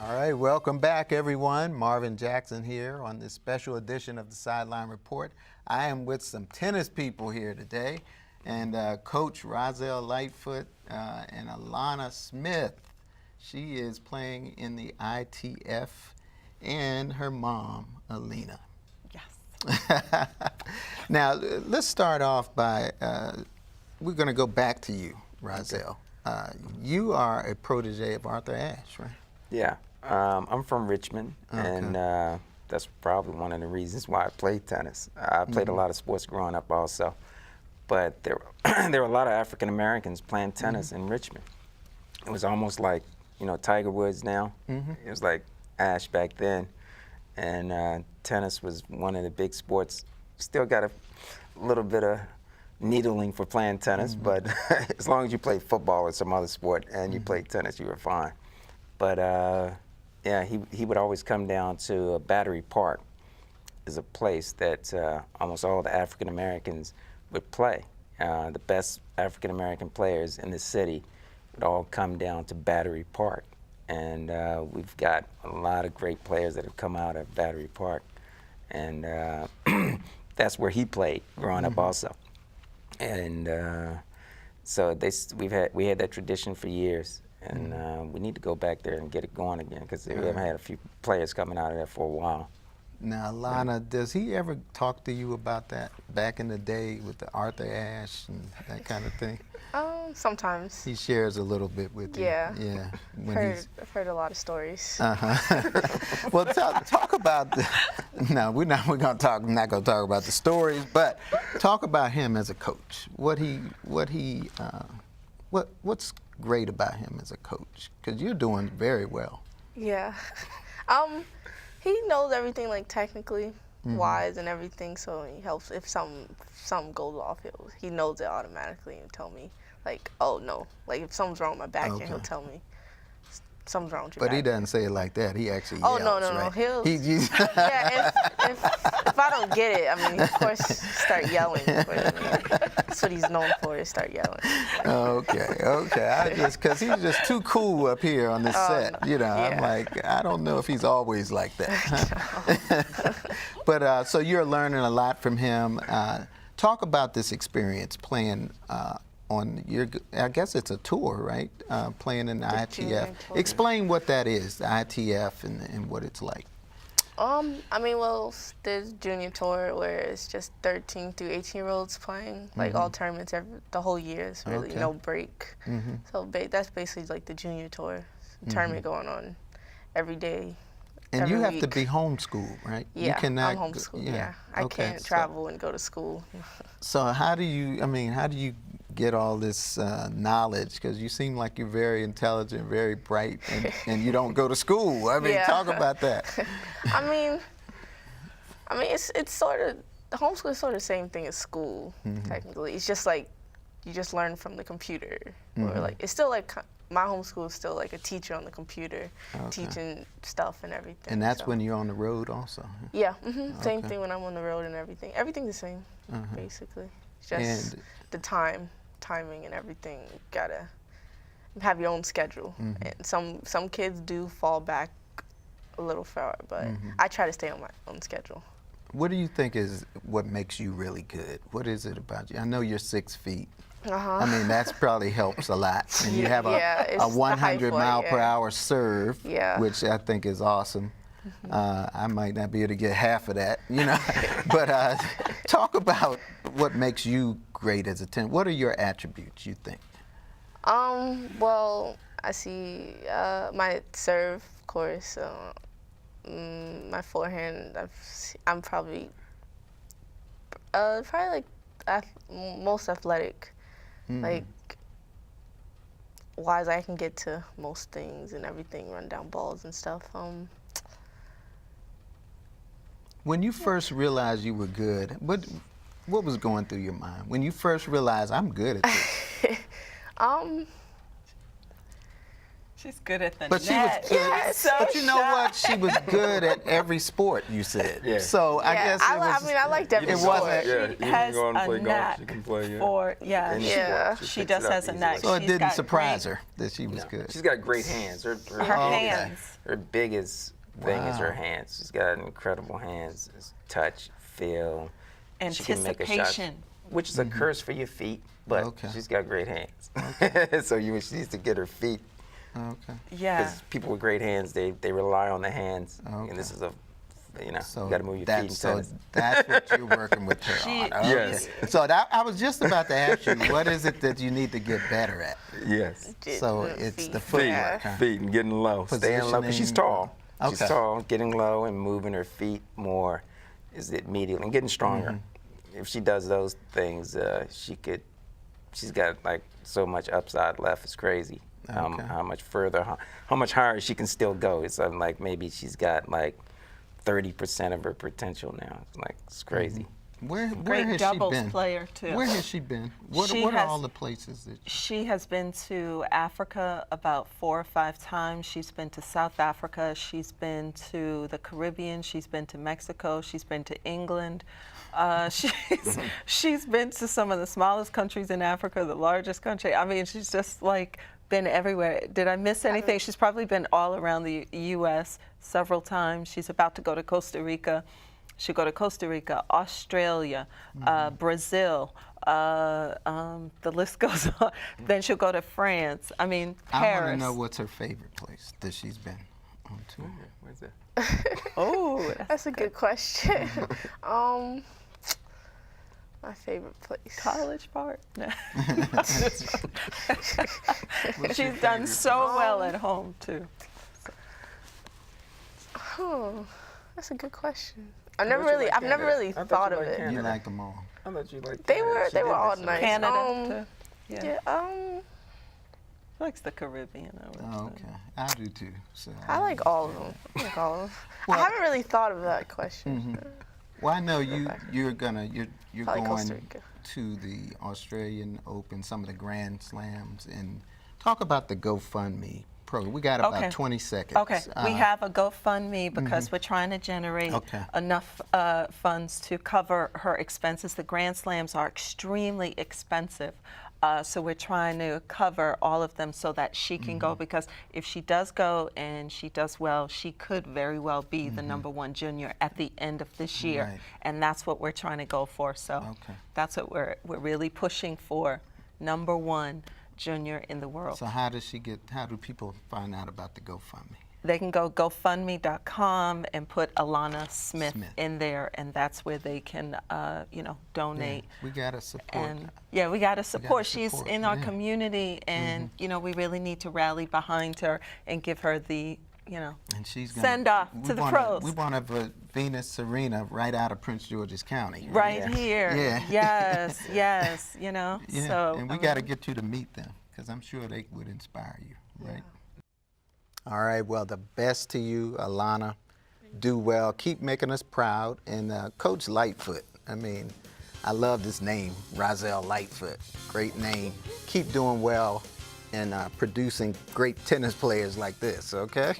All right, welcome back, everyone. Marvin Jackson here on this special edition of the Sideline Report. I am with some tennis people here today, and Coach Rozzell Lightfoot and Alana Smith. She is playing in the ITF, and her mom, Alina. Yes. Now, let's start off by, we're going to go back to you, Rozzell. You are a protege of Arthur Ashe, right? Yeah, I'm from Richmond, and that's probably one of the reasons why I played tennis. I played a lot of sports growing up also, but there were a lot of African Americans playing tennis in Richmond. It was almost like, you know, Tiger Woods now. It was like Ashe back then, and tennis was one of the big sports. Still got a little bit of needling for playing tennis, but as long as you played football or some other sport and you played tennis, you were fine. But yeah, he would always come down to Battery Park, is a place that almost all the African Americans would play. The best African American players in the city would all come down to Battery Park, and we've got a lot of great players that have come out of Battery Park, and that's where he played growing up also. And so we had that tradition for years, and we need to go back there and get it going again, because we haven't had a few players coming out of there for a while. Now, Alana, does he ever talk to you about that back in the day with the Arthur Ashe and that kind of thing? Sometimes. He shares a little bit with you. Yeah. Yeah. I've heard a lot of stories. Well, talk about no, we're not going to talk about the stories, but talk about him as a coach. What's great about him as a coach? Because you're doing very well. Yeah. He knows everything, like technically wise and everything, so he helps if something goes off. He knows it automatically and tell me, like, oh no, like if something's wrong with my backhand, he'll tell me something's wrong with your backhand. But he doesn't say it like that. He actually yells, no, right? Yeah, if I don't get it, I mean, of course, start yelling. But, I mean, that's what he's known for, is start yelling. Okay. Because he's just too cool up here on this set. No. You know, Yeah. I'm like, I don't know if he's always like that. But so you're learning a lot from him. Talk about this experience playing on your, I guess it's a tour, right? Playing in the ITF. Explain what that is, the ITF, and what it's like. I mean, well, there's junior tour where it's just 13 through 18-year-olds playing, like all tournaments the whole year. It's really no break. So that's basically like the junior tour. Tournament going on every day. And you have week. to be homeschooled, right? Yeah, you cannot, I'm homeschooled. Yeah, I can't travel and go to school. So how do you get all this knowledge? Because you seem like you're very intelligent, very bright, and you don't go to school. I mean, talk about that. I mean, it's sort of, the homeschool is sort of the same thing as school, technically. It's just like you just learn from the computer, or like it's still like my homeschool is still like a teacher on the computer, teaching stuff and everything. And that's when you're on the road also. Yeah, same thing when I'm on the road and everything. Everything's the same, basically. It's just the timing and everything. You gotta have your own schedule. And some kids do fall back a little far, but I try to stay on my own schedule. What do you think is what makes you really good? What is it about you? I know you're 6 feet. I mean, that probably helps a lot. And you have a 100-mile-per-hour serve, which I think is awesome. I might not be able to get half of that, you know. But talk about what makes you great as a tennis. What are your attributes, you think? Well, I see my serve, of course. My forehand, I'm probably like most athletic. Like, wise, I can get to most things and everything, run down balls and stuff. When you first realized you were good, what was going through your mind when you first realized I'm good at this? She's good at the but net. she was good. Yes. So But you know shy. what? She was good at every sport, you said. Yeah. So I guess it was. I mean, I liked every It sport. wasn't. Yeah, She you can has go out and play a golf, knack she can play, yeah. for, Any Yeah. sport, she picks does it up has a easily. knack. So it She's didn't got surprise great- her that she was No. good. She's got great hands. Her Okay. hands. Her biggest thing is her Wow. hands. She's got incredible hands. It's touch, feel. She can make a shot, Anticipation. which is a curse for your feet, but Okay. she's got great hands. So she needs to get her feet. Okay. Yeah. Because people with great hands, they rely on the hands, Okay. and this is you So got to move your feet in tennis. that's what you're working with her on. Okay. Yes. So I was just about to ask you, what is it that you need to get better at? Yes. So it's Feet. the Feet, footwork. Huh? feet, and getting low, staying low. 'Cause she's tall. She's Okay. tall, getting low and moving her feet more is immediately and getting stronger. If she does those things, she's got like so much upside left. It's crazy. Okay. How much further, how much higher she can still go. It's like maybe she's got like 30% of her potential now. It's crazy. Where Great has she doubles been? player, too. Where has she been? What She are has- all the places that She has been to Africa about 4 or 5 times. She's been to South Africa. She's been to the Caribbean. She's been to Mexico. She's been to England. She's been to some of the smallest countries in Africa, the largest country. I mean, she's just like been everywhere. Did I miss anything? She's probably been all around the U.S. several times. She's about to go to Costa Rica. She'll go to Costa Rica, Australia, Brazil. The list goes on. Then she'll go to France. I mean, I Paris. want to know what's her favorite place that she's been on tour. Where's that? Oh, That's a good question. My favorite place. College Park. No. She's done so well at home too. Oh, that's a good question. I've never really thought of it. You like them all. I thought you liked They Canada. were She they did were all mention nice. Canada too. Yeah. Yeah. She likes the Caribbean. Oh, okay, I do too. So I like all of them. I like all of them. Well- I haven't really thought of that question. Well, I know you're Probably going Costa Rica. to the Australian Open, some of the Grand Slams, and talk about the GoFundMe program. We got about 20 seconds. Okay, we have a GoFundMe because we're trying to generate enough funds to cover her expenses. The Grand Slams are extremely expensive. So we're trying to cover all of them so that she can go, because if she does go and she does well, she could very well be the #1 junior at the end of this year. Right. And that's what we're trying to go for. So that's what we're really pushing for, #1 junior in the world. So how do people find out about the GoFundMe? They can go GoFundMe.com and put Alana Smith in there, and that's where they can, donate. Yeah, we gotta support. And we gotta support. She's in our community, and we really need to rally behind her and give her the, and she's gonna, send off to the pros. We want a Venus Serena right out of Prince George's County. Right here. Yeah. Yes, yes. Yeah. So and we got to get you to meet them, because I'm sure they would inspire you, right? All right, well, the best to you, Alana. Do well. Keep making us proud. And Coach Lightfoot, I mean, I love this name, Rozzell Lightfoot. Great name. Keep doing well and producing great tennis players like this, okay?